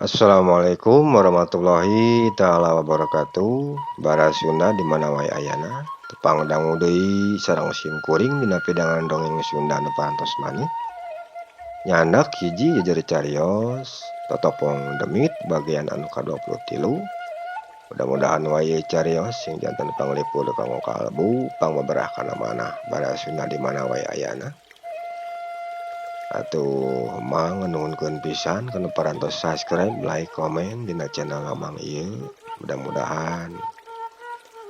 Assalamualaikum warahmatullahi taala wabarakatuh. Bara Sunda di mana wae ayana. Tepang dangu deui sareng sim kuring dina pidangan dongeng Sunda nu parantos maneh. Nyandak hiji jejer cariyos Totopong Demit bagian anu ka-23. Mudah-mudahan wae cariyos sing janten panglipur kanggo kalbu pangbaberah kana manah bara Sunda di mana wae ayana. Atuh mang nuhunkeun pisan kana parantos subscribe, like, komen dina channel Mamang ieu. Mudah-mudahan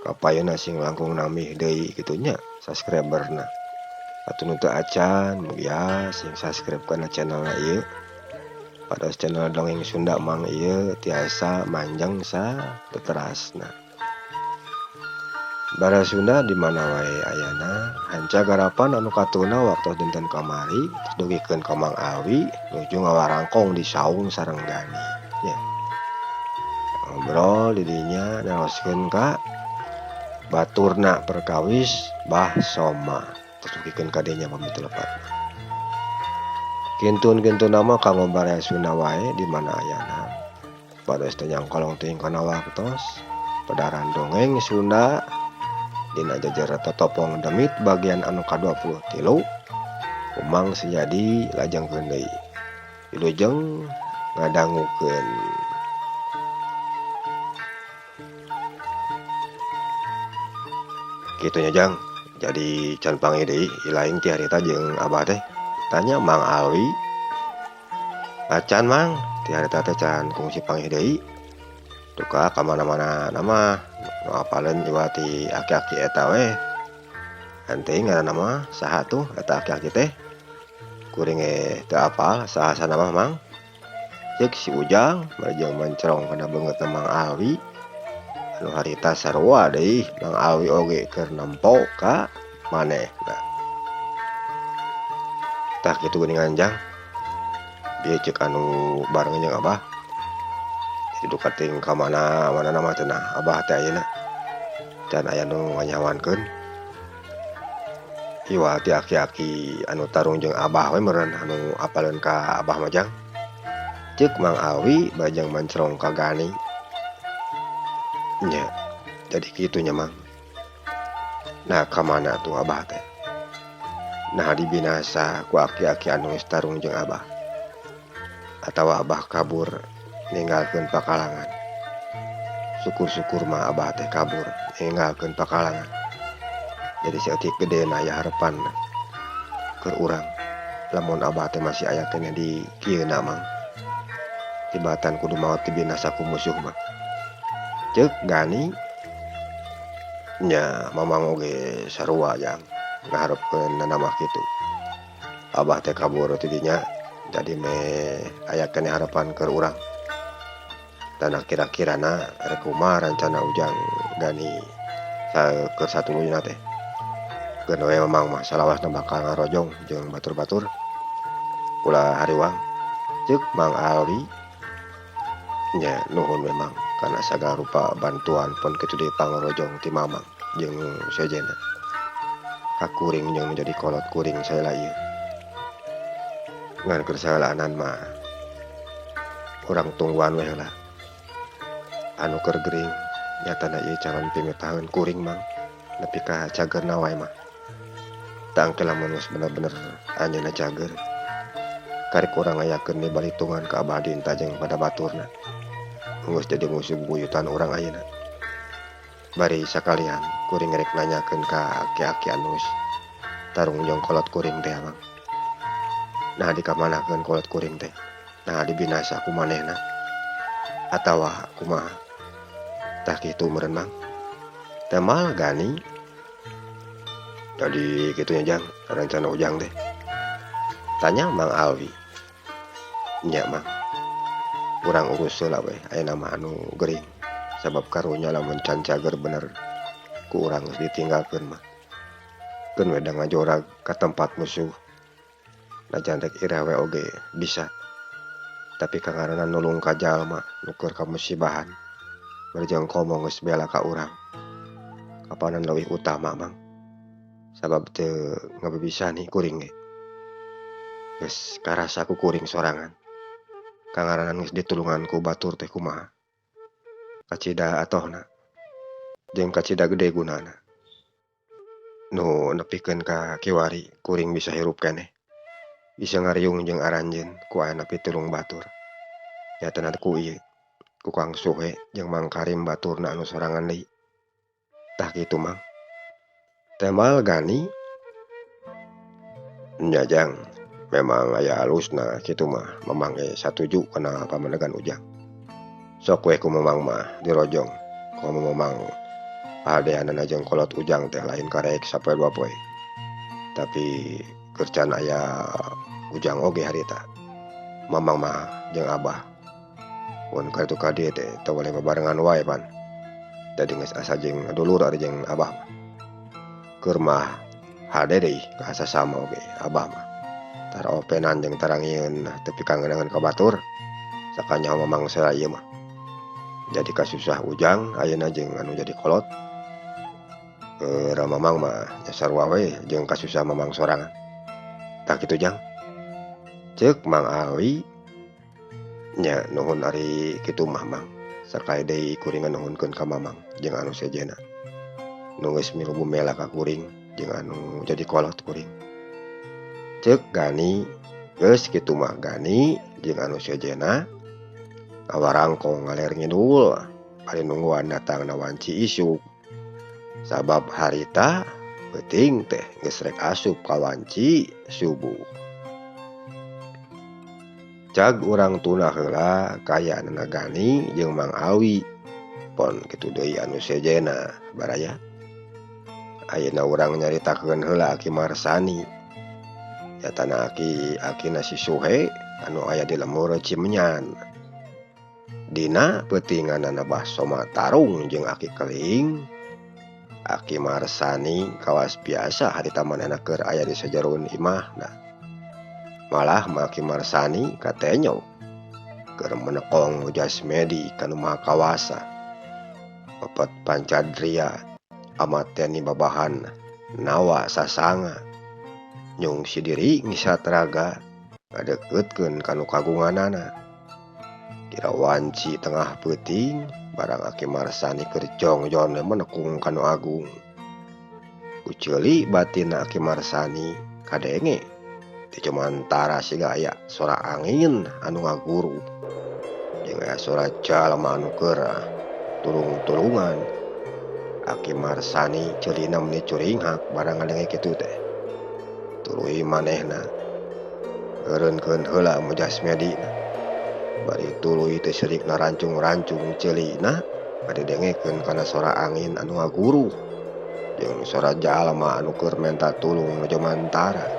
kapayeuna sing langkung namih deui kitu nya subscriberna. Atuh nu teu acan mugia sing subscribe kana channel ieu. Pados channel dongeng Sunda Mang ieu tiasa manjang sa teterasna. Bara Sunda di mana wae ayana hanca garapan anu katuna waktu dinten kamari dugikeun ka Mang Awi nuju ngawarangkong di saung sareng Gani nya. Ngobrol di dinya neroskeun ka baturna perkawis Bah Soma terus dugikeun ka dinya pamit telepatna. Kintun-kintun nama kanggo bara Sunda wae di mana ayana. Pados teu nyangkolong teuing kana waktos pedaran dongeng Sunda dina jejer Totopong Demit bagian anu ka-23 umang sejadi lajengkeun deui. Wilujeng ngadangukeun. Kitu nya Jang. Jadi can pangi deui ilaing ti harita jeung Abah teh. Tanya Mang Alwi. Acan Mang, ti harita teh can kungsi pangi deui. Duka ka mana-mana nama nu apaleun jiwa ti aki-aki eta we. Henteu ngaranna mah saha tuh eta aki-aki teh? Kuring teu apal saha nama Mang. Ceuk si Ujang barejeng mencrong kana beungeutna Mang Alwi. Anu harita sarua deui Mang Alwi oge keur nempo ka manehna. Tah kitu geuningan Jang. Ieu ceuk anu bareng jeung Abah. Duka ting ka mana-mana mah teh nah Abah teh ayeuna. Dan aya nu nganyawankeun. Iwa ti aki-aki anu tarung jeung Abah we meureun anu apaleun ka Abah mah Jang. Ceuk Mang Alwi bajang mencrong ka Gani. Nya, jadi kitu nya Mang. Nah, ka mana tuh Abah teh? Nah, dibinasa ku aki-aki anu geus tarung jeung Abah. Atawa Abah kabur ninggalkeun pakalangan. Syukur-syukur mah Abah teh kabur ninggalkeun pakalangan. Jadi saeutik gedena aya harepan keur urang. Lamun Abah teh masih aya keneh di kieuna Mang. Tibatan kudu maot dibinasa ku musuh mah. Ceuk Gani nya Mamang oge sarua Jang ngaharepkeun nama kitu. Abah teh kabur ti dinya jadi me aya keneh harepan keur urang. Dan kira-kirana rek kumaha rancana Ujang Gani keur satuluyna teh. Keun we Mamang mah salawasna bakal ngarojong jeung batur-batur. Ulah hariwang. Ceuk Mang Alwi nya nuhun memang kana sagala rupa bantuan pun kitu deui pangrojong ti Mamang jeung sejena. Ka kuring jeung menjadi kolot kuring saela ieu. Ngan keur saelaanan mah urang tungguan we heula. Anu keur gering nyatana ieu calon pimitaheun kuring Mang. Nepi ka cagerna wae mah. Tangke lamun geus bener-bener anjeunna cager. Karek urang ngayakeun di balitungan ka Abah Dinta jeung pada baturna. Geus jadi musuh buyutan urang ayeuna. Bari sakalian kuring rek nanyakeun ka aki-aki anu tarung jeung kolot kuring teh Mang. Nah dikamanakeun kolot kuring teh? Nah dibinasa ku manehna? Atawa kumaha? Tah kitu meureun Mang. Temal Gani. Jadi kitunya Jang rencana Ujang teh. Tanya Mang Alwi. Nya Mang. Urang urus heula we ayeuna mah anu gering. Sabab karunya lamun can cager bener ku urang geus ditinggalkeun mah. Keun we da ngajorag ka tempat musuh. Najan rek irah we oge bisa. Tapi kangaranna nulung ka jalma nu keur kamusibahan. Barejeng komo geus bela ka urang. Kapanan leuwih utama Mang. Sabab teu ngabibisani kuring ge. Geus karasa ku kuring sorangan. kangaranan geus ditulungan ku batur teh kumaha. Kacida atohna jeung kacida gede gunana. Nu nepikeun ka kiwari kuring bisa hirup keneh. Bisa ngariung jeung aranjeun ku aya pitulung batur. Nyatana ku ieu, ku Kang Suhe jeung Mang Karim baturna anu sorangan deui. Tah kitu Mang. Temal Gani nya jang. Memang aya alusna kitu mah Mamang satuju kana pamanegan Ujang. Sok we ku Mamang mah dirojong. Komo Mamang pahadeanana jeung kolot Ujang teh lain karek sapoe dua poe. Tapi keur can aya Ujang oge harita. Mamang mah jeung Abah. Mun kartu ka dieu teh teu boleh babarengan wae pan. Jadi geus asa jeung dulur ari jeung Abah mah. Keur mah hade deui ka sasama oge Abah mah. Tara openan jeung tarangieun tepi kangenangan ka batur. Sakanya Mamang saya ieu mah. Jadi kasusah Ujang ayeuna jeung anu jadi kolot. Mamang mah nya sarua we jeung kasusah Mamang sorangan. Tah kitu Jang. Ceuk Mang Awi nya nuhun ari kitu mah Mang. Sakae deui kuring nuhunkeun ka Mamang jeung anu sejena. Nu geus milu bumela ka kuring jeung anu jadi kolot kuring. Ceuk Gani geus kitu mah Gani jeung anu sejena awarangkong ngaler ngidul bari nungguan datangna wanci isuk. Sabab harita peuting teh geus rek asup ka wanci subuh. Cag urang tuna heula kayaanana Gani jeung Mang Awi. Pon kitu deui anu sejena baraya. Ayeuna urang nyaritakeun heula Aki Marsani. Nyatana akina si Suhe anu aya di lemur Cimenyan. Dina peutinganana Baso Matarung jeung Aki Keling. Aki Marsani kawas biasa harita manehna keur aya di sajeroeun imahna. Malah Aki Marsani katenyo keur menekong Jasmedi kanu maha kawasa. Mepet Pancadria amat teni babahan nawa sasanga. Nyung si diri ngisatraga ngadeukkeutkeun kanu kagunganana. Kira wanci tengah peuting barang Aki Marsani keur jongjon menekung kanu agung. Kuceuli batinna Aki Marsani kadenge di jomantara siga aya sora angin anu ngaguru jeung aya sora jalma anu keur tulung-tulungan. Aki Marsani ceulina meuni curinghak barang ngadenge kitu teh. Tuluy manehna eureunkeun heula mu Jasmedina. Bari tuluy teh seurik narancung-rancung ceulina ngadedengekeun kana sora angin anu ngaguru jeung sora jalma anu keur menta tulung nu jomantara.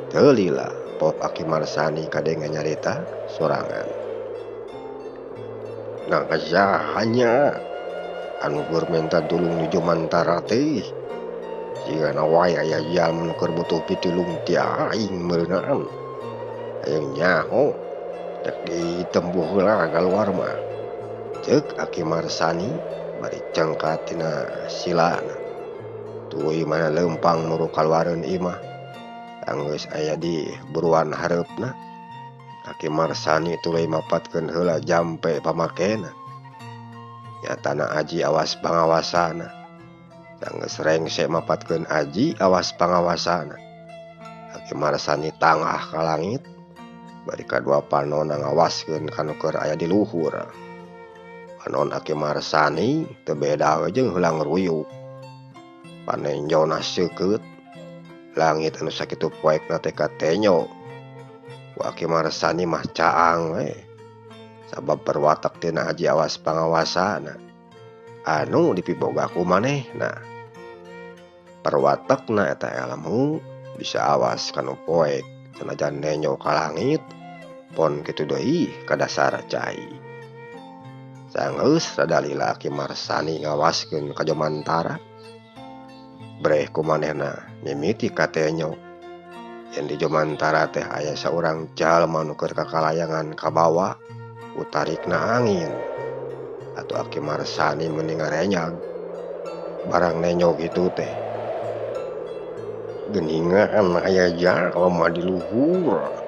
Teu lila pop Aki Marsani kadenge nyarita sorangan. Nangkasahanya anu keur menta tulung nu jomantara teh sigana wae aya jalma nu keur butuh pitulung ti aing meunaan. Hayang nyaho tek ditembuh heula kaluar mah. Ceuk Aki Marsani bari cengkat tina silana. Tuluy mana leumpang muru kaluareun imah. Anggeus aya di buruan hareupna. Aki Marsani tuluy mapatkeun heula jampe pamakena. Nyatana aji awas pangawasana. Sanggeus rengse mapatkeun aji awas pangawasana. Aki Marsani tangah ka langit. Bari kadua panonna ngawaskeun kanu keur aya di luhur. Panon Aki Marsani teu beda we jeung heula ngruyuk. Panenjona seukeut. Langit anu sakitu poekna teh katenyo. Ku Aki Marsani mah caang we. Sabab perwatak tina aji awas pangawasana anu dipiboga ku manehna. Perwatakna eta ilmu bisa awas kanu poek sanajan nenyo ka langit. Pon kitu deui ka dasar cai. Sanggeus rada lila Aki Marsani ngawaskeun ka jomantara. Breh ku manehna mimiti katenyo yen di jomantara teh aya saurang jalma nu keur kakalayangan ka bawah utarikna angin. Atuh Aki Marsani meuni ngarenyag barang nenyo kitu teh. Geuningan aya jalma di luhur.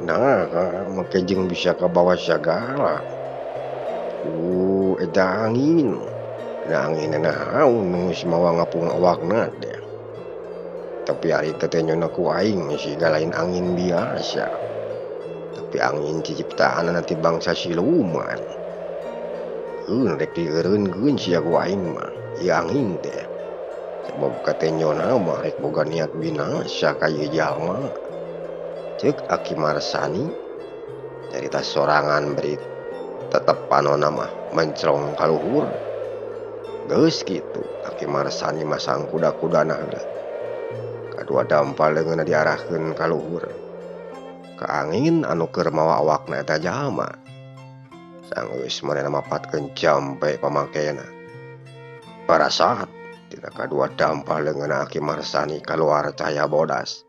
Nah, make jeung bisa kabawa sagala. Eta angin. Da angin naon nu geus mawa ngapung awakna teh. Tapi ari teh teh nyona ku aing siga lain angin biasa. Tapi angin ciciptaanna ti bangsa siluman. Rek dieureunkeun sia ku aing mah, ieu angin teh. Sabab katanyona mah rek boga niat binasa ka ieu jalma. Ceuk Aki Marsani nyarita sorangan bari tetepanonna mah mencrong ka luhur. Geus kitu Aki Marsani masang kuda-kudana heula. Kadua dampal leungeunna diarahkeun ka luhur. Ka angin anu keur mawa awakna eta jalma. Sanggeus manehna mapatkeun jampe pamakena. Parasaat tina kadua dampal leungeunna Aki Marsani kaluar cahaya bodas.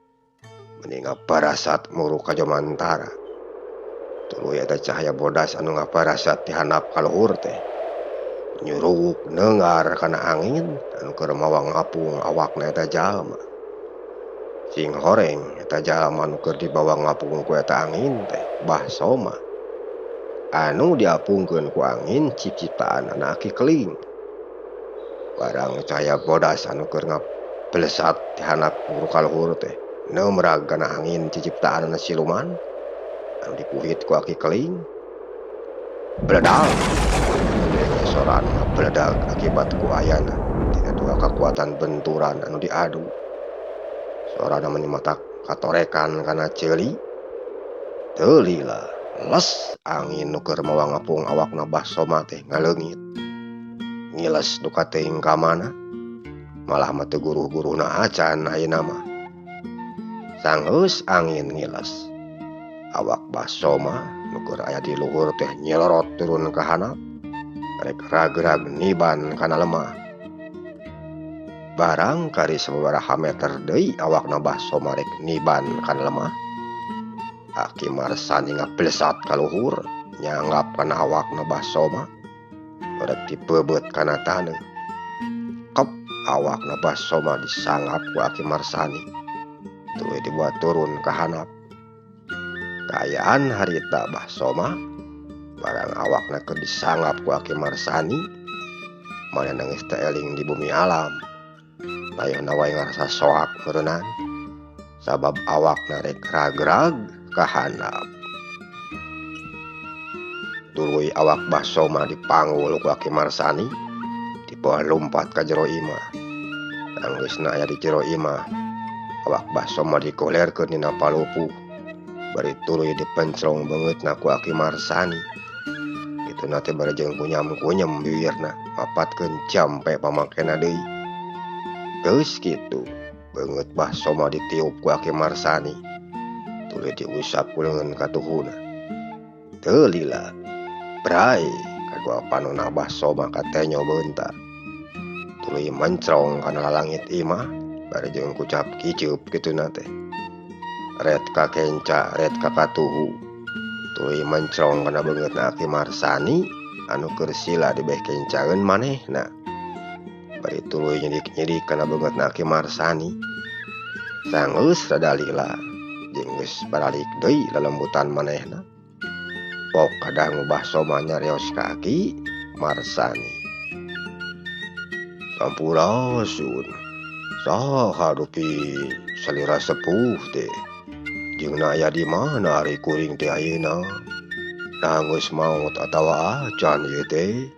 Meni ngaparasat muru ka Jomantara. Tuluy eta cahaya bodas anu ngaparasat ti handap ka luhur teh. Nyuruk neungar kana angin anu keur mawa ngapung awakna eta jalma. Sing horeng eta jalma anu keur dibawa ngapung ku eta angin teh Basoma. Anu diapungkeun ku angin cipciptaanna Aki Keling. Barang cahaya bodas anu keur ngablesat ti handap muru ka luhur teh neumrag kana angin ciciptaanna siluman anu dipuhit ku Aki Keling. Bledag. Soran ngabledag akibat ku ayana tina dua kekuatan benturan anu diadu. Sorana meni matak katorekan kana ceuli. Teu lila les angin nu keur mawa ngapung awakna Basoma teh ngaleungit. Ngiles duka teuing ka mana. Malah mah teu guruh-guruhna acan ayeuna mah. Sanggeus angin ngiles, awak Basoma nu keur aya di luhur teh nyelorot turun ka handap. Rek ragrag niban kana lemah. Barang kari sababaraha meter deui awakna Basoma rek niban kana lemah. Aki Marsani ngablesat ka luhur nyanggap kana awakna Basoma. Rek dipebeut kana taneuh. Kep awakna Basoma disanggap ku Aki Marsani. Tuluy dibawa turun ka handap. Kaayaan harita Basoma barang awakna keur disanggap ku Aki Marsani manehna geus teu eling di bumi alam. Layahna wae ngarasa soak meureunnan sabab awakna rek ragrag ka handap. Tuluy awak Basoma dipanggul ku Aki Marsani dibawa lumpat ka jero imah. Anggeusna aya di jero imah awak Basoma dikolerkeun dina palupuh bari tuluy dipencrong beungeutna ku Aki Marsani. Kituna teh barejeng kunyam-kunyem bibirna mapatkeun jampe pamakena deui. Geus kitu beungeut Basoma ditiup ku Aki Marsani. Tuluy diusap ku leungeun katuhuna. Teu lila brai kadua panonna Basoma katenyo beunta. Tuluy mencrong kana lalangit imah barejeng kucap kiceup kituna teh. Ret ka kenca, ret ka katuhu. Tuluy mencrong kana beungeutna Aki Marsani anu keur sila di beh kencaeun manehna. Bari tuluy nyedik-nyedik kana beungeutna Aki Marsani. Sanggeus rada lila jeung geus baralik deui lelembutan manehna. Pok kadangu Basoma nyarios ka Aki Marsani. Sampurasun. Saha dupi salira sepuh teh. Jeung aya di mana ari kuring teh ayeuna? Geus maot atawa acan ieu teh?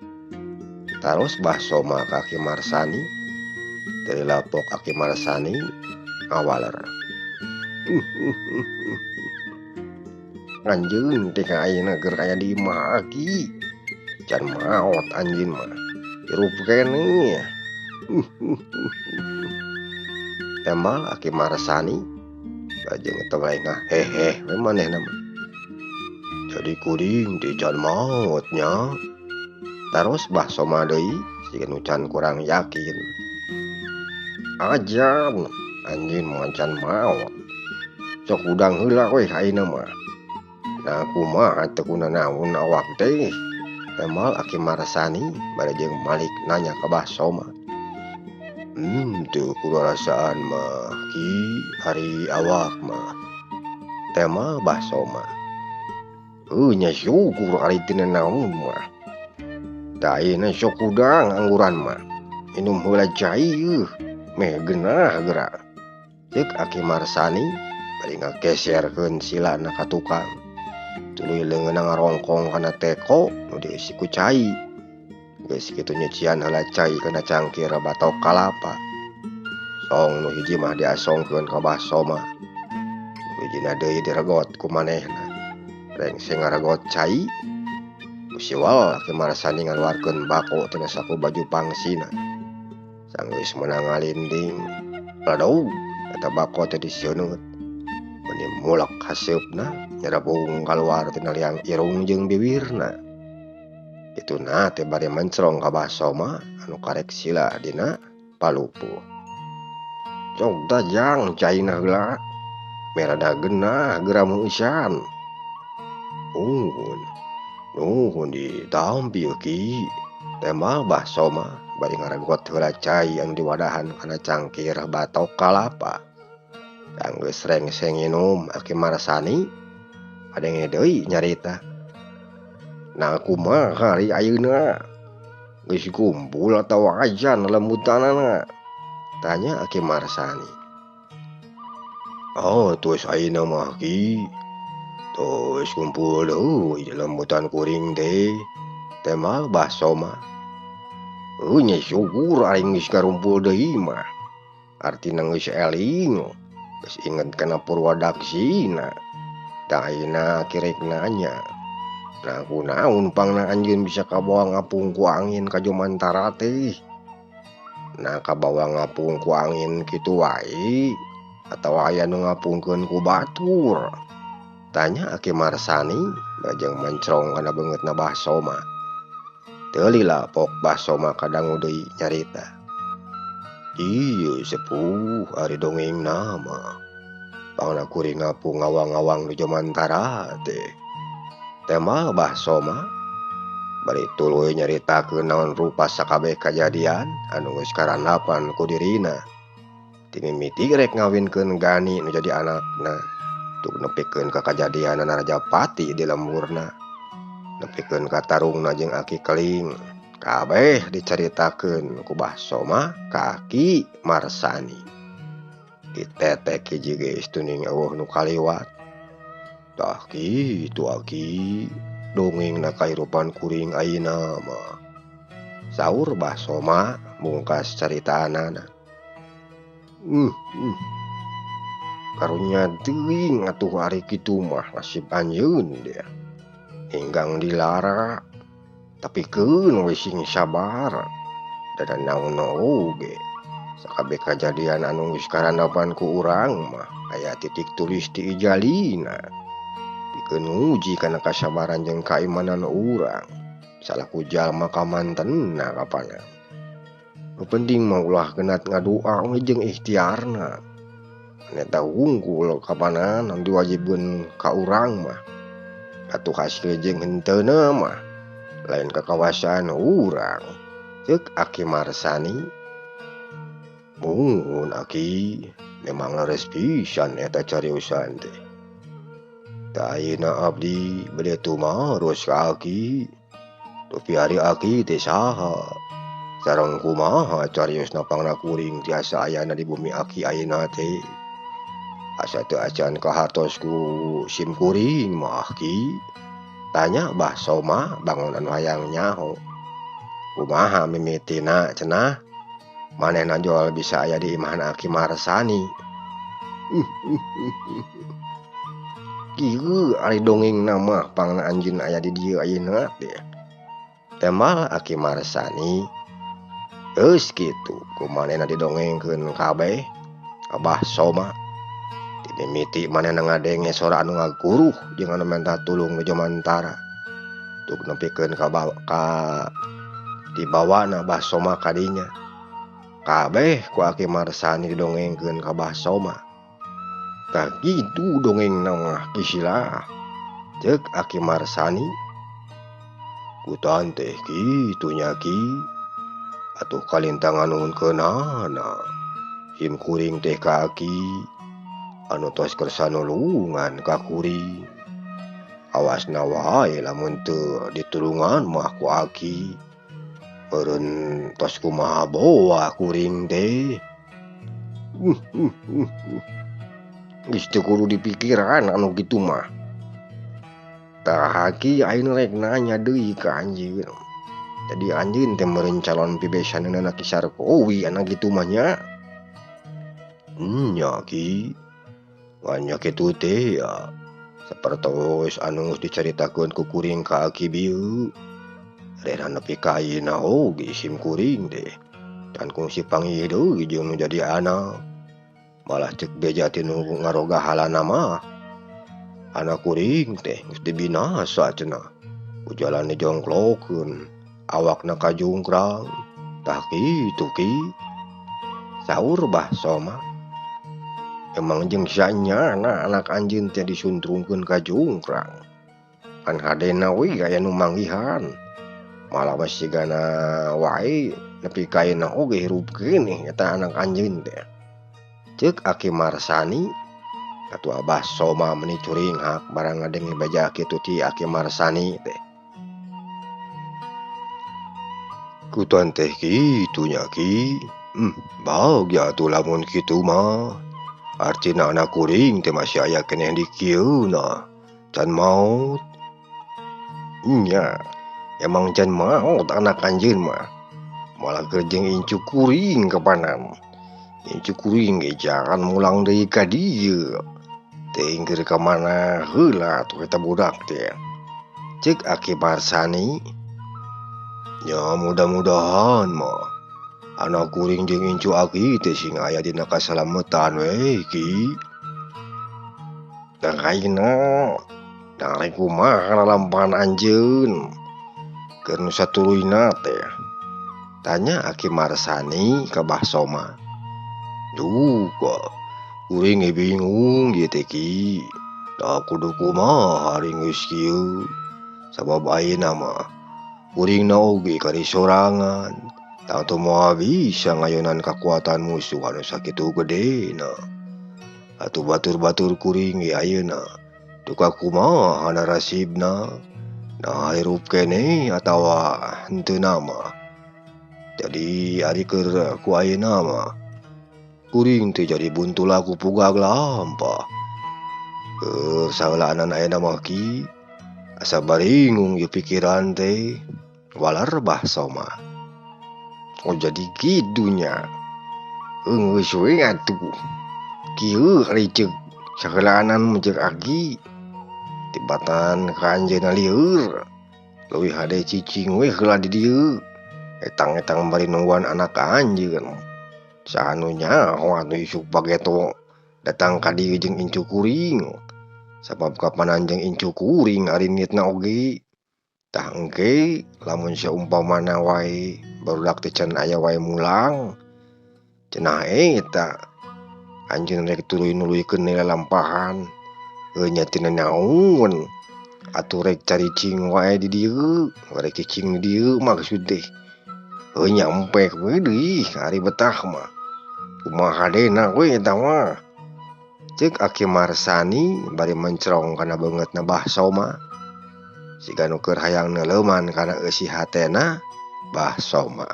Taros Basoma ka Aki Marsani. Teu lapok Aki Marsani ngawaler. Anjeun teh ka ayeuna keur aya di imah Aki. Can maot anjeun mah. Hirup keneh. Emal Aki Marsani bajeng tengah ngaheheh we manehna mah. Jadi kuring teh can maot nya. Taros Basoma deui sieun can kurang yakin. Ajan anjeun mah can maot. Sok udang heula we ayeuna mah. Nah kumaha teu kunaon awak teh? Emal Aki Marsani barejeng malik nanya ka Basoma. Teu kudu rasaan mah Ki hari awak mah. tema basoma. Nya syukur ari tina naon mah. Daina sok udang angguran mah. Minum heula cai meh geunah geura. Ceuk Aki Marsani bari ngageserkeun silana ka tukang. Tuluy leungeunna ngarongkong kana teko nu diisi ku cai. Geus kitu nyucian heula cai kana cangkir batok kalapa. Song nu hiji mah diasongkeun ka basoma. Nu hijina deui diregot ku manehna. Rengseng ngaregot cai. Usiwal Aki Marsani ngaluarkeun bako tina saku baju pangsina. Sanggeus meunang ngalinding. Ladau eta bako teh disieunut. Meni mulak haseupna nyerebung kaluar tina liang irung jeung bibirna. Ituna teh bari mencrong ka basoma anu karek sila dina palupuh. Cog dajang caina heula. Merada geunah geura meusan. Nuhun ditampi Ki. Tema basoma bari ngaregot heula cai anu diwadahan kana cangkir batok kalapa. Sanggeus rengseng nginum Aki Marsani adenge deui nyarita. Nah kumaha ari ayeuna? Geus kumpul atawa ajan lembutanana? Tanya Aki Marsani. Oh, tuis ayeuna mah Ki. Tuis kumpul deui lembutan kuring teh. Tema basoma. Nya syukur aing geus ngarumpul deui mah. Artina geus eling. Geus inget kana Purwadaksina. Da ayeuna kirek nanya. Nah kunaon pangna anjeun bisa kabawa ngapung ku angin ka Jomantara teh? Nah kabawa ngapung ku angin kitu wae atawa aya nu ngapungkeun ku batur? Tanya Aki Marsani lajeng mencrong kana beungeutna basoma. Teu lila pok basoma kadangu deui nyarita. Ieu sepuh ari dongengna mah. Pangna kuring ngapung ngawang-ngawang di Jomantara teh. Tema basoma bari tuluy nyaritakeun naon rupa sakabeh kajadian anu geus karandapan ku dirina. Ti mimiti rek ngawinkeun Gani nu jadi anakna. Tug nepikeun ka kajadianan Rajapati di lemburna. Nepikeun ka tarungna jeung Aki Keling. Kabeh dicaritakeun ku basoma ka Aki Marsani. Ditetek hiji geus tuning eueuh nu kaliwat. Tah kitu Aki dongengna kahirupan kuring ayeuna mah. Saur basoma mungkas caritanana. Karunya teuing atuh ari kitu mah nasib anjeun dia. Hinggang dilara. Tapikeun we sing sabar. Da naon oge. Sakabeh kajadian anu geus karandapan ku urang mah aya titik tulis ti ijalina. Pikeun nguji kana kasabaran jeung kaimanan urang. Salaku jalma kamantenna kapana. Nu penting mah ulah genat ngadoa jeung ikhtiarna. Eta wungkul kapanan anu diwajibkeun ka urang mah. Atuh hasil jeung henteuna mah lain kakawasaan urang. Ceuk Aki Marsani. Muhun Aki, memang leres pisan eta cariusan teh. Da ayeuna abdi bade tumaros ka Aki. Tapi ari Aki teh saha? Sareng kumaha cariosna pangna kuring tiasa ayana di bumi Aki ayeuna teh? Asa teu acan kahartos ku sim kuring mah Ki? Tanya basoma bangun anu hayang nyaho. Kumaha mimitina cenah? Manehna jol bisa aya di imahna Aki Marsani. Kieu ari dongengna mah pangna anjeun aya di dieu ayeuna teh. Tema Aki Marsani. Geus kitu kumanehna didongengkeun kabeh ka basoma. Ti mimiti manehna ngadenge sora anu ngaguruh jeung anu minta tulung di Jomantara. Tug nepikeun ka dibawana basoma kadinya. Kabeh ku Aki Marsani didongengkeun ka basoma. Tah kitu dongengna mah kisila. Ceuk Aki Marsani. Kutan teh kitu nya Ki. Atuh kalintang nuhunkeunana. Sim kuring teh ka Aki. anu tos kersa nulungan ka kuring. Awasna wae lamun teu ditulungan mah ku Aki. Meureun tos kumaha boa kuring teh. Geus teu kudu dipikiran anu kitu mah. Tah Aki ayeuna rek nanya deui ka anjeun. Jadi anjeun teh meureun calon pibesaneunna Ki Sarkowi anak kitu mah nya. Nya Ki. Nya kitu teh ya sapertos anu geus dicaritakeun ku kuring ka Aki bieu. Rena nepi ka ayeuna oge sim kuring teh. Dan kungsi panggih deui jeung nu jadi anak. Malah ceuk beja ti nu ngaroga halana mah. Anak kuring teh geus dibinasa cenah. Ku jalan dijongklokeun, awakna kajungkrang. Tah kitu Ki. Saur Bah Soma. Emang jeung sanyana anak anjeun teh disuntrungkeun ka jungkrang. Kan hadena we aya nu manggihan. Malah masigana wae nepi ka ayeuna oge hirup keneh eta anak anjeun teh. Ceuk Aki Marsani, katua Bah Soma meuni curing hak barang ngadenge baja kitu ti Aki Marsani teh. Kutan teh kitu nya Ki. Bahagia atuh lamun kitu mah. Artina anak kuring teh masih aya keneh di kieuna. Can maot. Nya, emang can maot anak anjeun mah. Malah keur jeung incu kuring kapanan. Incu kuring ge jangan mulang deui ka dieu. Teh ingkir ka mana heula atuh eta budak teh. Ceuk Aki Marsani. Ya mudah-mudahan mah anak kuring jeung incu Aki teh sing aya dina kasalametan we Ki. Tah ayeuna rek kumaha lalampahan anjeun keur nu satuluyna teh. Tanya Aki Marsani ka Bah Soma. Duh kuring ge bingung ieu teh Ki. Da kudu kumaha ari geus kieu. Sabab ayeuna mah kuringna oge kari sorangan. Tah teu moal bisa ngayunan kakuatan musuh anu sakitu gedena. Atuh batur-batur kuring ge ayeuna teu kakumaha nasibna. Nah hirup keneh atawa henteuna mah. Jadi ari keur ku ayeuna mah kuring teh jadi buntul aku pugag lampah. Keur saeulaan ayeuna mah Ki. Asa baringung ieu pikiran teh. Walar Bah Soma. Oh jadi kitu nya. Geus we atuh. Kieu ari ceuk saheulaanan ceuk Aki. Tibatan ka anjeunna lieur. Leuwih hade cicing we heula di dieu. Etang-etang bari nungguan anak anjeun. Sanu nyaho atuh isuk pageto datang ka dieu jeung incu kuring. Sabab kapanan jeung incu kuring ari niatna oge. Tah engke lamun saumpamana wae barudak teh can aya wae mulang. Cenah eta anjeun rek tuluy nuluykeun lalampahan. Nya tina naon. Atuh rek caricing wae di dieu, rek cicing di dieu maksud teh. Nyampe we deui ari betah mah. Kumaha dena we eta mah. Ceuk Aki Marsani bari mencrong kana beungeutna Bah Soma. Siga nu keur hayang neuleuman kana eusi hatena Bah Soma.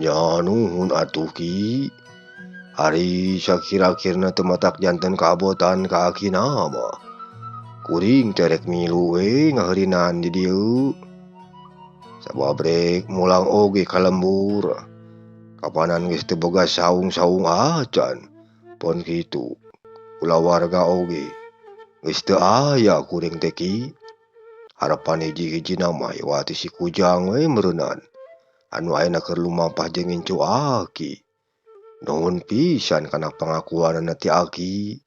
Nya nuhun atuh Ki. Ari sakira-kirna teu matak janten kaabotan ka Akina mah. Kuring teh rek milu we ngaheurinan di dieu. Sabab rek mulang oge ka lembur. Kapanan geus teu boga saung-saung acan. Pon kitu. Ulah warga oge geus teu aya kuring teh Ki. Harapan hiji-hijina mah wati si Kujang we meureunan. Anu ayeuna keur lumampah jeung incu Aki. Nuhun pisan kana pangakuanna ti Aki.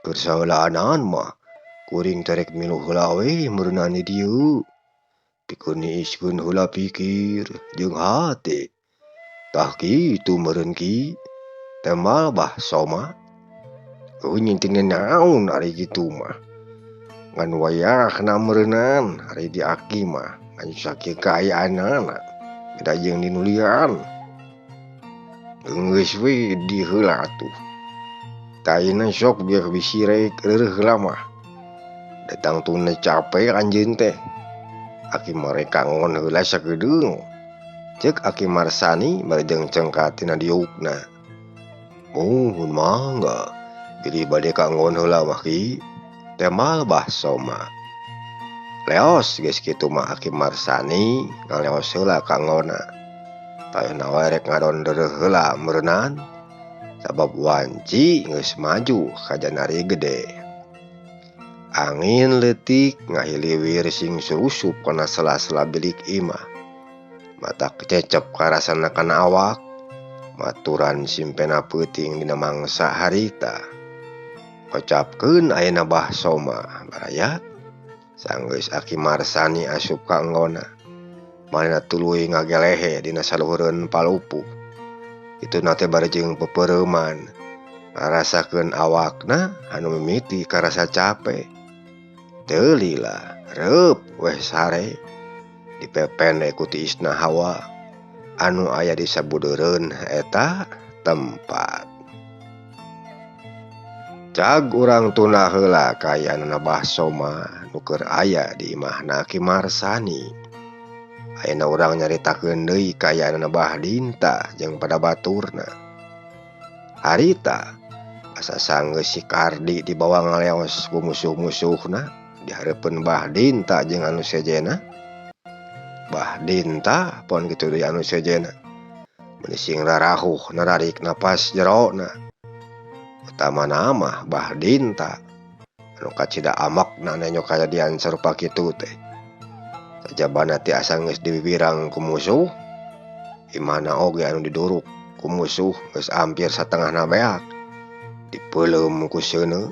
Keur saheulaanan mah kuring teh rek milu heula we meureunan di dieu. Pikeun niiskeun heula pikir jeung hate. Tah kitu meureun Ki. Temal Bah Soma. Nyentina naon ari kitu mah. Ngan wayahna meureunan ari di Aki mah ngan sakieu kaayaanna beda jeung di nulian. Geus we di heula atuh. Kaina sok biar bisi rek heula mah. Datang tuna capek anjeun teh. Aki mereka ngon heula sakedeung. Ceuk Aki Marsani barejeng cengkat tina diukna. Muhun mangga. Bili bade ka ngon heula mah ki. Teh mal bahso mah. Leos geus kitu mah Aki Marsani ngaleos heula ka ngonna. Tayana wae rek ngadondereuh heula meureunan. Sabab wanci geus maju ka janari gede. Angin leutik ngahiliwir sing surusup kana sela-sela bilik imah. Mata kececep karasana kana awak. Maturan simpena peuting dina mangsa harita. Kocapkeun ayeuna bahso mah baraya. Sanggeus Aki Marsani asup ka enggona. Manehna tuluy ngagelehe dina saluhureun palupu. Itu nate barejeng pepereuman. Ngarasakeun awakna anu mimiti karasa capek. Teu lila reup weh sare. Dipepene ku tiisna hawa. Anu aya di sabudeureun eta tempat. Cag urang tuna heula kayanana bahso mah nu keur aya di imahna Aki Marsani. Ayeuna urang nyaritakeun deui kayanana Bahdinta jeung pada baturna. Harita asa sanggeus si Kardi dibawa ngaleos ku musuh-musuhna di hareupeun Bahdinta jeung anu sejena. Bahdinta pon kitu deui anu sejena. Menising rarahuh nararik napas jerona. Utamana mah Bahdinta anu kacida amakna nenyo kajadian sarupa kitu teh. Sajabana ti asa geus dibibirang ku musuh. Imahna oge anu diduruk ku musuh geus ampir satengahna beak. Dipeuleum ku seuneu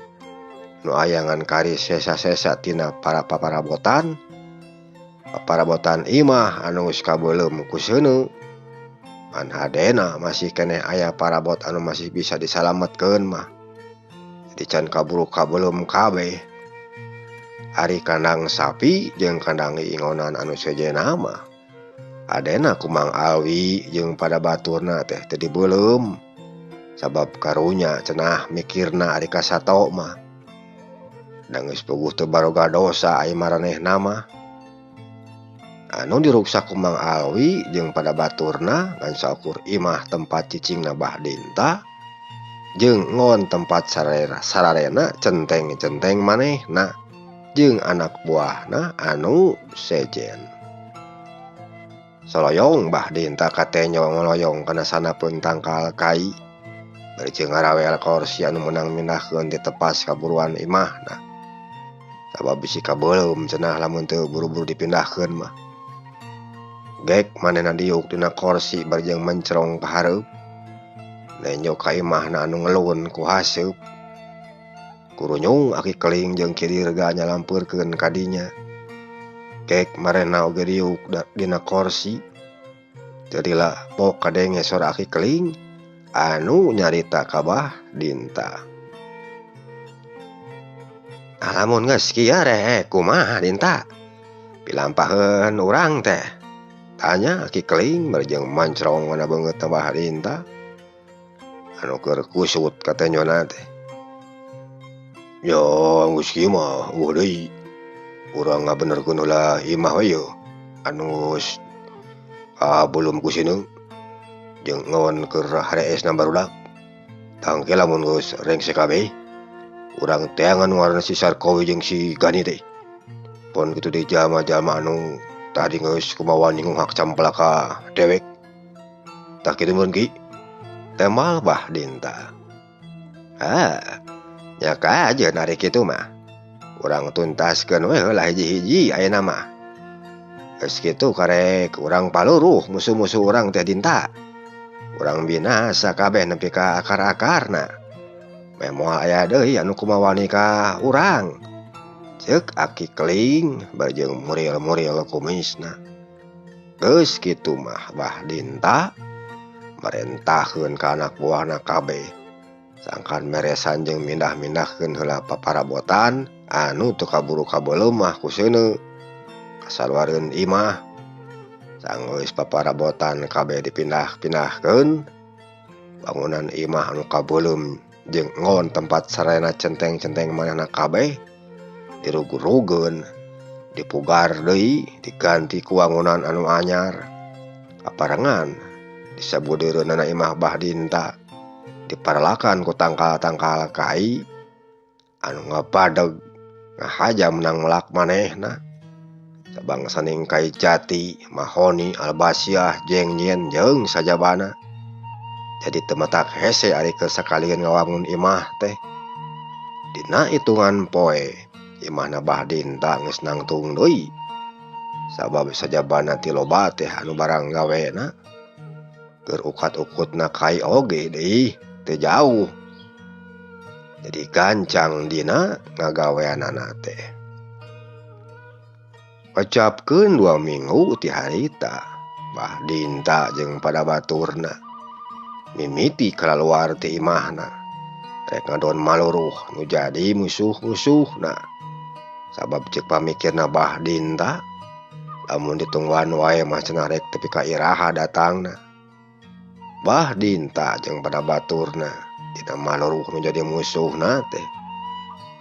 nu aya ngan kari sesa-sesa tina para paparabotan. Paparabotan imah anu geus kabeuleum ku seuneu. An hadena masih keneh aya parabot anu masih bisa disalametkeun mah. Jadi can kaburu kabeuleum kabeh. Ari kandang sapi jeung kandang ingonan anu sejena mah adena ku Mang Alwi jeung pada baturna teh teu dibeuleum. Sabab karunya cenah mikirna ari kasato mah. Da geus puguh teu baroga dosa ai maranehna mah. Anu diruksak ku Mang Alwi jeung pada baturna ngan saukur imah tempat cicingna Bahdinta jeung ngon tempat sararena centeng-centeng manehna jeung anak buahna anu sejen. Soloyong Bahdinta katenyo ngoloyong kana sanapeun tangkal kai. Barejeng ngarawel korsi anu meunang mindahkeun ti tepas kaburuan imahna. Sabab bisi kabeuleum cenah lamun teu buru-buru dipindahkeun mah. Gek manehna diuk dina korsi barejeng mencrong ka hareup. Nenyo ka imahna anu ngeluun ku haseup. Kurunyung Aki Keling jeung Ki Dirga nyalampurkeun kadinya. Gek marena oge diuk dina korsi. Jadilah pok kadenge sora Aki Keling anu nyarita ka Bahdinta. Lamun geus kieu rek kumaha Dinta? Pilampaheun urang teh. Tanya Aki Keling barejeng mancrong mana beungeut na Bahdinta. Anu keur kusut katenyona teh. Ya geus kieu mah deui. Urang ngabenerkeun heula imah we yeuh. Anu belum ku sineung. Jeung ngon keur hareesna barudak. Tangke lamun geus rengse kabeh. Urang teangan warna si Sarkowi jeung si Gani teh. Pon kitu deui jalma-jalma anu tadi geus kumaha ningung hak camplaka dewek. Tah kitu mun ki. Temal Bahdinta. Nyaka aja nari kitu mah. Urang tuntaskeun we heula hiji-hiji ayeuna mah. Geus kitu karek urang paluruh musuh-musuh urang teh Dinta. Urang binasa kabeh nepi ka akar-akarna. Meh moal aya deui anu kumawani ka urang. Ceuk Aki Keling barejeng muril-muril kumisna. Geus kitu mah Bahdinta marentahkeun ka anak buahna kabeh. Sangkan meresan jeung mindah-mindahkeun heula paparabotan anu teu kaburu kabeuleum mah ku seuneu. Kasaluareun imah. Sanggeus paparabotan kabeh dipindah-pindahkeun. Bangunan imah anu kabeuleum jeung ngon tempat sarena centeng-centeng manehna kabeh dirugu-rugeun, dipugar deui, diganti ku wangunan anu anyar. Kaparengan disabudeureunnana imah Bahdinta diparelakan ku tangkal-tangkal kai anu ngapadeg ngahaja menang melak manehna. Sabang saning kai jati, mahoni, albasiah, jengjen jeung sajabana. Jadi temetak hese ari keur sakalian ngawangun imah teh. Dina hitungan poe imahna Bahdinta geus nangtung deui. Sabab sajabana ti loba teh anu barang gawena. Keur ukat-ukutna kai oge deui teu jauh. Jadi gancang dina ngagaweanana teh. Kacapkeun 2 minggu ti harita Bahdinta jeung pada baturna mimiti kalaluar ti imahna rek ngadon maluruh nu jadi musuh-musuhna. Sabab ceuk pamikirna Bahdinta lamun ditungguan wae mah cenah rek tepi ka iraha datangna. Bahdinta jeung pada baturna dina maluruh nu jadi musuhna teh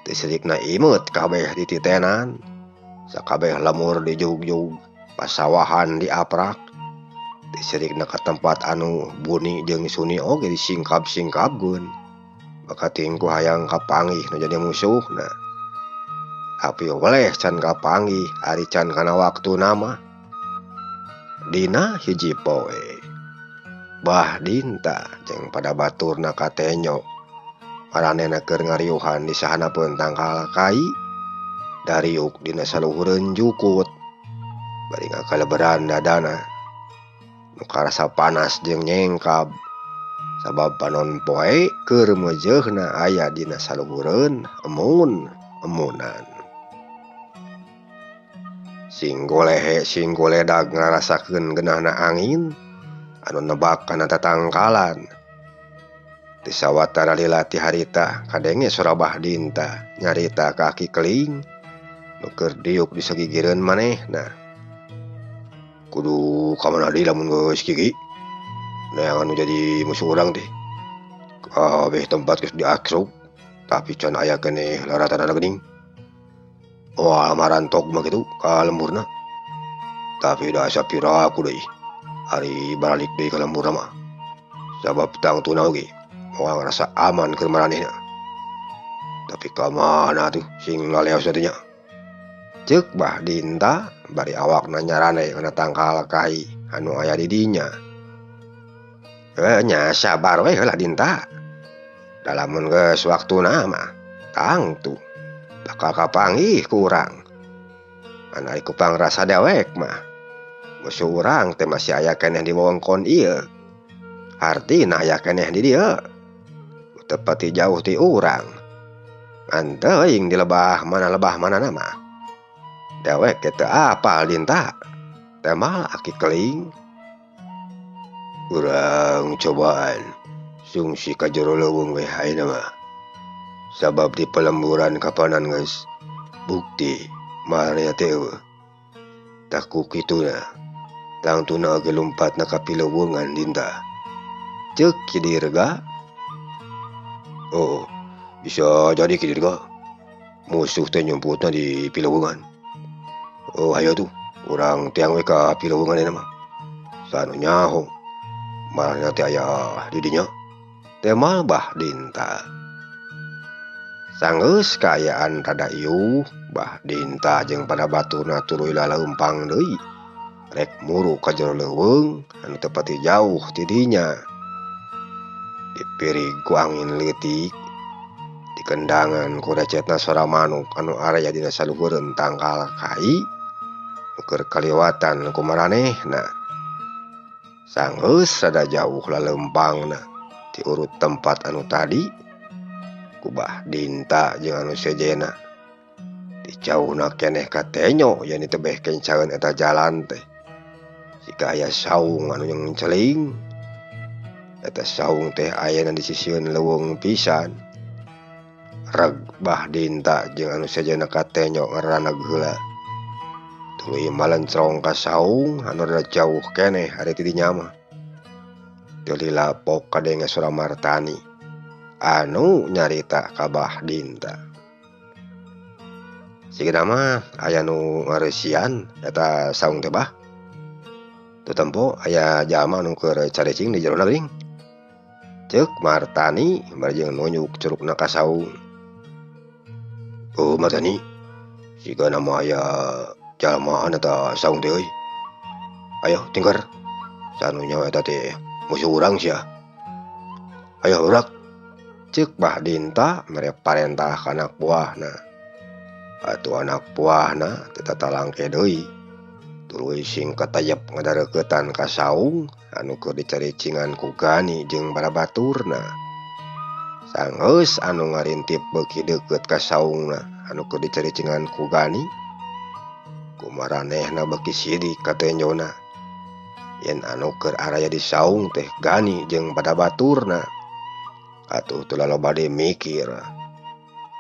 teu sirikna imeut kabeh dititenan. Sakabeh lemur dijug-jug, pasawahan diaprak, disirikna ka tempat anu buni jeung suni oge disingkap-singkapkeun. Bakating ku hayang kapanggih nu jadi musuhna. Tapi weleh can kapanggih ari can kana waktuna mah. Dina hiji poe Bahdinta jeung pada baturna katenyo maranehna keur ngariuhan di sahanapeun tangkal kai. Dariuk dina saluhureun jukut bari ngakaleberan dadana nu karasa panas jeung nyengkab sabab panon poe keur meujeuhna aya dina saluhureun emun-emunan. Sing golehe sing goledag ngarasakeun geunahna angin anu nebak kana tatangkalan. Ti sawatara lila ti harita kadenge sora Bahdinta nyarita kaki keling nu keur diuk di sagigireun manehna. Kudu ka mana deui lamun geus gigi? Neangan nu jadi musuh urang teh. Kabeh tempat geus diaksruk, tapi can aya keneh laratanana geuning. Moal marantok mah kitu ka lemburna. Tapi da sapiraku deui ari baralik deui ka lemburna mah. Sabab tangtuna oge moal ngarasa aman keur maranehna. Tapi ka mana tuh sing laleos teh nya? Ceuk Bahdinta bari awakna nyarane kana tangkal kai anu aya di dinya. Nya sabar we heula Dinta. Da lamun geus waktuna mah tangtu bakal kapanggih ku urang. An ari kupang rasa dewek mah musuh urang teh masih aya keneh di wewengkon ieu. Artina aya keneh di dieu. Tepati jauh ti urang. Ngan teuing di lebah manana mah. Dewek teu apal Dinta. Teh mal aki keling. Urang cobaan sungsi ka jero leuweung we ayeuna mah. Sabab di pelemburan kapanan geus bukti marenya teh eueuh. Taku kituna tangtuna oge lumpatna ka pileuweungan Dinta. Ceuk Ki Dirga. Oh, bisa jadi Ki Dirga. Musuh teh nyumputna di pileuweungan. Oh ayo tuh, urang tiang we ka pileuweungan eta mah. Sanu nyaho, marana teh aya di dinya. Teh mal Bahdinta. Sanggeus kaayaan rada ieuh, Bahdinta jeung pada baturna tuluy laleumpang deui. Rek muru ka jero leuweung anu teu pati jauh ti dinya. Dipirig ku angin leutik, dikendangan ku recetna sora manuk anu aya dina saluhureun tangkal kai. Keur kaliwatan ku maranehna. Sanggeus rada jauh laleumpangna ti urut tempat anu tadi ku Bahdinta jeung anu sejena. Ti jauhna keneh katenyo yen tebeh kencaeun eta jalan teh. Jika aya saung anu yang celing. Eta saung teh ayana di sisieun leuweung pisan. Reg Bahdinta jeung anu sejena katenyo ngaraneg heula. Tuluy malencrong ka saung anu rada jauh keneh ari ti dinya mah. Teu lila pok kadenge sora martani anu nyarita kabah dinta. Sigana mah aya nu ngareusian eta saung teh bah. Teu tempo aya jalma anu keur carecing di jerona geuning. Ceuk Martani bari jeung nunjuk curugna ka saung. Oh Martani, sigana mah aya jalmaan eta saung teh euy. Ayo tingker, sanu nyawa eta teh musuh urang sia. Ayo urak, ceuk bah dinta mere parentah ka anak buahna. Atuh anak buahna teu tatalangke deui. Tuluy sing katayep ngadareukeutan ka saung anu keur dicaricingan ku Gani jeung barabaturna. Sanggeus anu ngarintip beuki deukeut ka saungna anu keur dicaricingan ku Gani, kumaranehna beuki sidik ka tenjona. Yen anu keur araya di saung teh Gani jeung barabaturna. Atuh teu laloba bade mikir.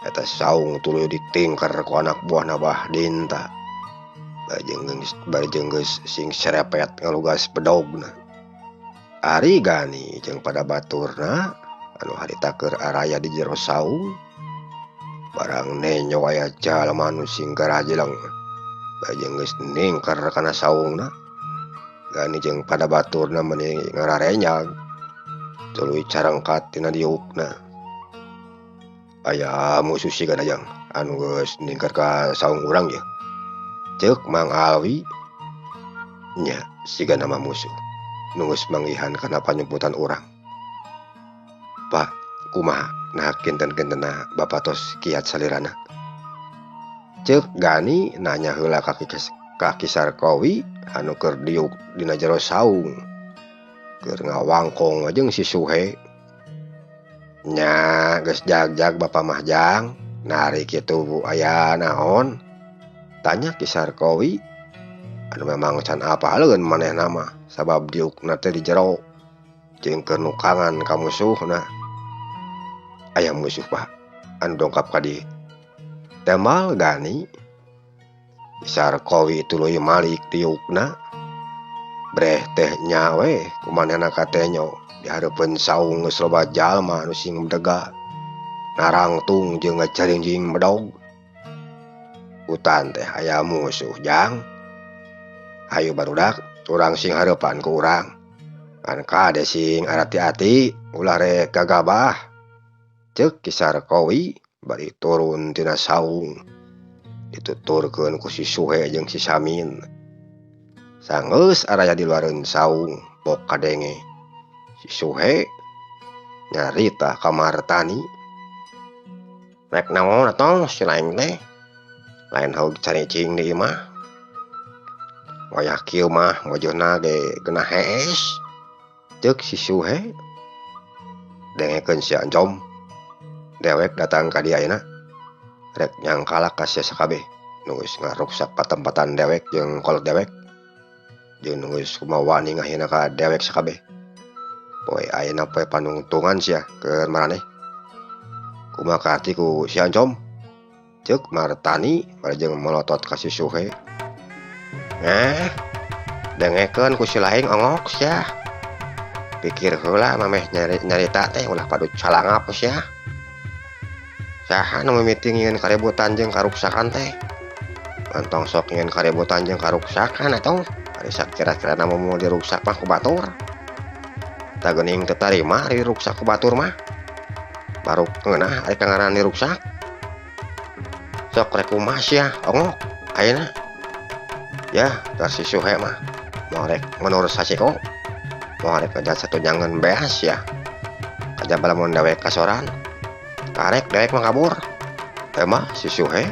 Eta saung tuluy ditingker ku anak buahna bah dinta. Bari jeung geus sing serepet ngalugas bedogna. Ari Gani jeung barabaturna anu harita keur araya di jero saung. Barang nenyo aya jalma anu sing garajleng. Bari jeung geus ningker kana saungna. Gani jeung barabaturna meuni ngararenyag. Tuluy carengkat tina diukna. Aya musuh sigana jang anu geus ningker ka saung urang ye. Ceuk Mang Alwi. Nya sigana mah musuh nu geus manggihan kana panyumputan urang. Pak, kumaha nah kinten-kintena Bapa tos kiat salirana? Ceuk Gani nanya heula ka Ki Sarkowi anu keur diuk dina jero saung. Keur ngawangkong jeung si Suhe. Nya geus jag-jag Bapa mah jang, nari kitu aya naon? Tanya Ki Sarkowi. Anu memang can apaleun manehna mah sabab diukna teh di jero jeung keur nukangan ka musuhna. Aya musuh Pak anu dongkap ka dieu. Temal Gani. Ki Sarkowi tuluy malik diukna. Breh teh nya we kumanehna katenyo di hareupeun saung geus loba jalma anu sing medega narangtung jeung ngajaringjing medog. Utan teh aya musuh jang. Hayu barudak, urang sing hareupan ku urang. Kan kade sing arati-ati ulah rek gagabah. Ceuk Ki Sarkowi bari turun tina saung. Dituturkeun ku si Suhe jeung si Samin. Sanggeus araya di luareun saung pok kadenge si Suhe nyarita ka Martani. Rek naon atuh si laeng teh? Lain haug caricing deui mah. Wayah kieu mah wajahna ge geunah hees. Ceuk si Suhe. Dengekeun si Anjom. Dewek datang ka dieu ayeuna. Rek nyangkalak ka sia sakabeh nu geus ngaruksak patempatan dewek jeung kolot dewek. Jeung nu geus kumaha wani ngahina ka dewek sakabeh. Poe ayeuna poe panungtungan sia keur maraneh. Kumaha kahati ku si Anjom? Ceuk Martani bari jeung melotot ka si Suhe. Dengekeun ku si laeng ongok sia. Pikir heula mameh nyarita teh ulah padut salangap sia. Saha nu mimiti ngieun kaributan jeung karuksakan teh? Mantong sok ngieun kaributan jeung karuksakan atuh. Ari sakira-kirana mau diruksak mah ku batur. Ta geuning teu tarima ari diruksak ku batur mah. Baru ngeunah ari kangaran diruksak. Sok rek kumaha sia ongok ayeuna. Ya, tar si Suhe mah moal rek menurut sasiko. Moal rek ngajak satu jangan beas ya. Kajaba lamun dewek kasoran. Karek dewek mah kabur. Teu mah si Suhe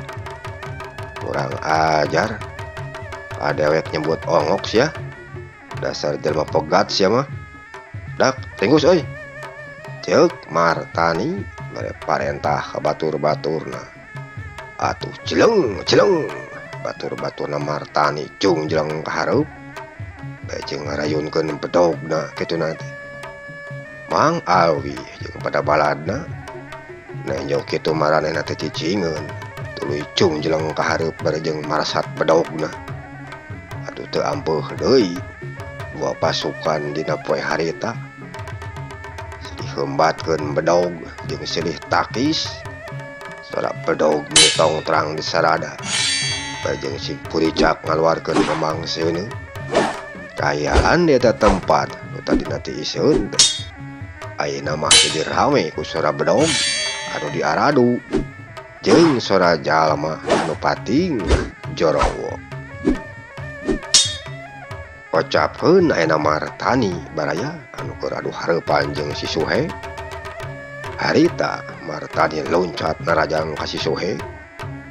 kurang ajar. Dewek nyebut ongok sia. Dasar jelema pegat sia mah. Dak, tinggus euy. Ceuk Martani mere parentah ka batur-baturna. Atuh jeleng. Batur-baturna Martani cung jeleng ka hareup. Bae jeung ngarayunkeun bedogna kituna teh. Mang Alwi jeung pada baladna nenjo kitu maranehna teh cicingeun. Tuluy cung jeleng ka hareup bari jeung marasat bedogna. Atuh teu ampeuh deui. Dua pasukan dina poe harita. Sedih hembatkeun bedog jeung silih takis. Sora bedog mitong terang di sarada. Jeung si Puricak ngaluarkeun memang seuneu. Kaayaan di eta tempat nu tadina teu isieun teh. Ayeuna mah jadi rame ku sora bedog anu diaradu jeung sora jalma anu pating jorowo. Ocapkeun ayeuna Martani baraya anu keur adu hareupan jeung si Suhe. Harita Martani loncat narajang ka si Suhe.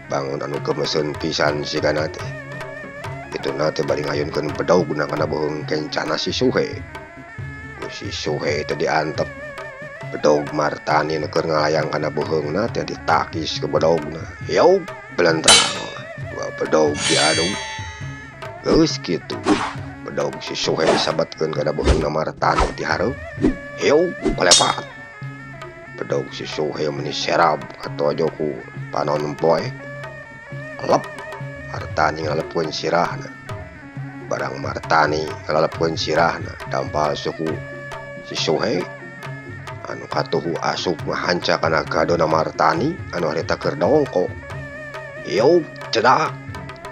Bangun anu gemeseun pisan sigana teh. Ituna teh bari ngayunkeun bedogna kana beuheung kencana si Suhe. Ku si Suhe teh diantep. Bedog Martani nu keur ngalayang kana beuheungna teh ditakis ke bedogna. Yeup belentrang. Dua bedog diadu. Geus kitu. Bedog si Suhe disabetkeun kana beuheungna Martani di hareup. Heup palepat. Bedog si Suhe meuni serab katojo ku panon poe. Lep Martani ngalepkeun sirahna. Barang Martani ngalepkeun sirahna dampal suku si Suhe anu katuhu asup ngahanca kana gadona Martani anu harita keur dongko. Yeup cedak.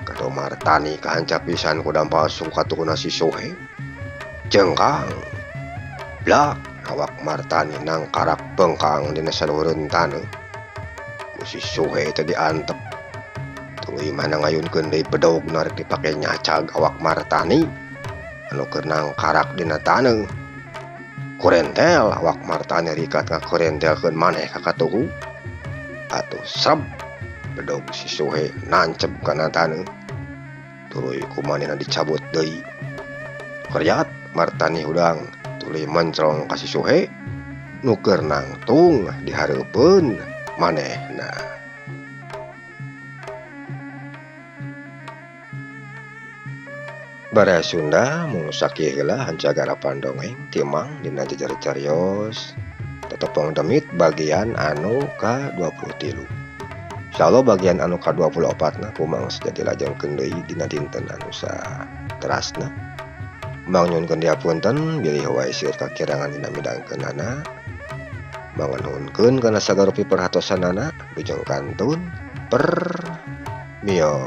Kado Martani kahanca pisan ku dampal suku katuhuna si Suhe. Jengkang. Blak awak Martani nangkarak bengkang dina salueureun taneuh. Ku si Suhe teh diantep. Tuluy mana ngayunkeun deui bedogna rek dipake nyacag awak Martani anu keur nangkarak dina taneuh. Kurentel awak Martani rikat ngakurentelkeun maneh ka katuhu. Atuh srep bedog si Suhe nancep kana taneuh. Tuluy kumanehna dicabut deui. Karyat Martani hudang tuluy mencrong ka si Suhe nu keur nangtung di hareupeun manehna. Bara Sunda mung sakieu heula hanca garapan dongeng timang dina jejer carios Tetepong Demit bagian anu ka-23. Insyaallah bagian anu ka-24 na kumang jadi lajengkeun deui dina dinten anu saterasna. Mang nyuhunkeun dihapunten bilih wae seueur kakirangan dina midangkeunana. Mang nuhunkeun kana sagarupi perhatosanana lujeng kantun per mio.